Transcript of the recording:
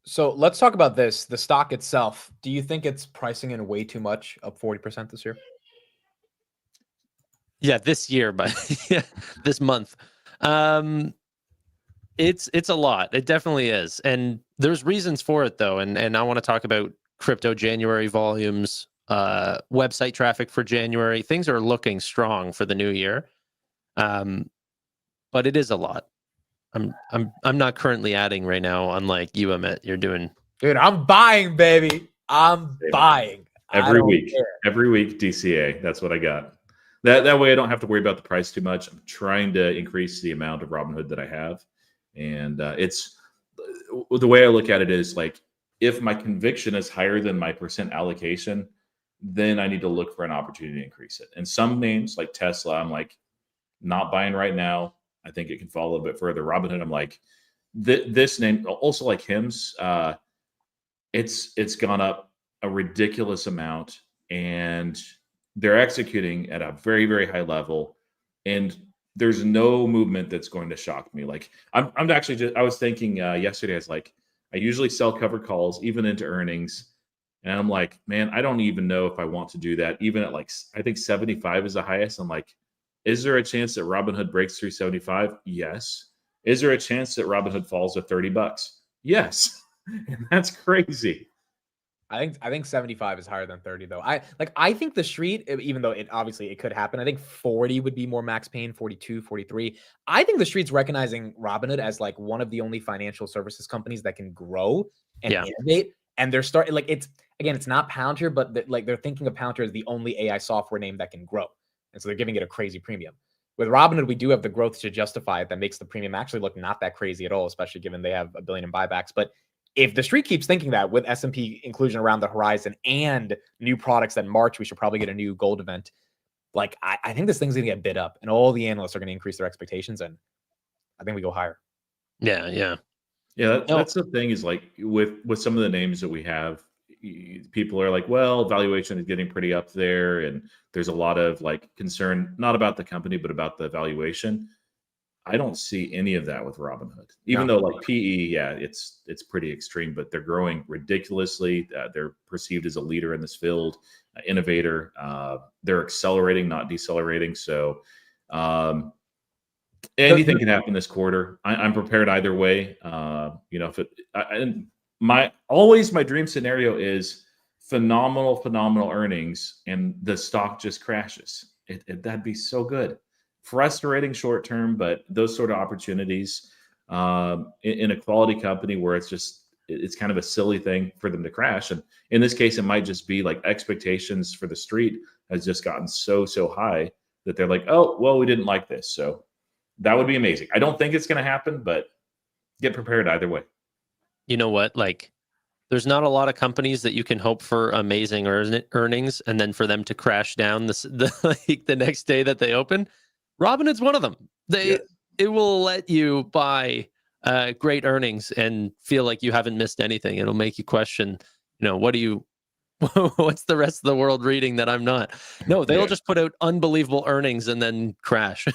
So let's talk about this. The stock itself. Do you think it's pricing in way too much, up 40% this year? Yeah, this year, but yeah, this month. Um, it's a lot. It definitely is. And there's reasons for it though. And I want to talk about crypto January volumes, website traffic for January. Things are looking strong for the new year. Um, but it is a lot. I'm not currently adding right now, unlike you, Amit. You're doing Dude, I'm buying, baby. I'm buying. I Every don't week, care. every week DCA. That's what I got. That way I don't have to worry about the price too much. I'm trying to increase the amount of Robinhood that I have, and it's the way I look at it is like if my conviction is higher than my percent allocation, then I need to look for an opportunity to increase it. And some names like Tesla, I'm like not buying right now. I think it can fall a little bit further. Robinhood, I'm like this name also like Hims. It's gone up a ridiculous amount, and they're executing at a very very high level, and there's no movement that's going to shock me. Like I'm actually just I was thinking yesterday, I was like, I usually sell covered calls even into earnings, and I'm like, man, I don't even know if I want to do that even at like I think 75 is the highest. I'm like, is there a chance that Robinhood breaks through 75? Yes. Is there a chance that Robinhood falls to $30? Yes. And that's crazy. I think 75 is higher than 30 though. I think the street, even though it obviously it could happen, I think 40 would be more max pain, 42, 43. I think the street's recognizing Robinhood as like one of the only financial services companies that can grow and innovate. And they're starting like it's not Palantir, but like they're thinking of Palantir as the only AI software name that can grow. And so they're giving it a crazy premium. With Robinhood, we do have the growth to justify it that makes the premium actually look not that crazy at all, especially given they have $1 billion in buybacks. But if the street keeps thinking that with S&P inclusion around the horizon and new products that March, we should probably get a new gold event. Like, I think this thing's going to get bid up and all the analysts are going to increase their expectations. And I think we go higher. Yeah. That's the thing is like with some of the names that we have, people are like, well, valuation is getting pretty up there. And there's a lot of like concern, not about the company, but about the valuation. I don't see any of that with Robinhood, even though like PE, yeah, it's pretty extreme, but they're growing ridiculously. They're perceived as a leader in this field, innovator. They're accelerating, not decelerating. So anything can happen this quarter. I'm prepared either way. If it and my dream scenario is phenomenal earnings and the stock just crashes. That'd be so good. Frustrating short term, but those sort of opportunities in a quality company where it's kind of a silly thing for them to crash. And in this case, it might just be like expectations for the street has just gotten so high that they're like, oh, well, we didn't like this. So that would be amazing. I don't think it's going to happen, but get prepared either way. You know what? Like, there's not a lot of companies that you can hope for amazing earnings and then for them to crash down the next day that they open. Robinhood's one of them. It will let you buy great earnings and feel like you haven't missed anything. It'll make you question, what's the rest of the world reading that I'm not? No, they'll just put out unbelievable earnings and then crash.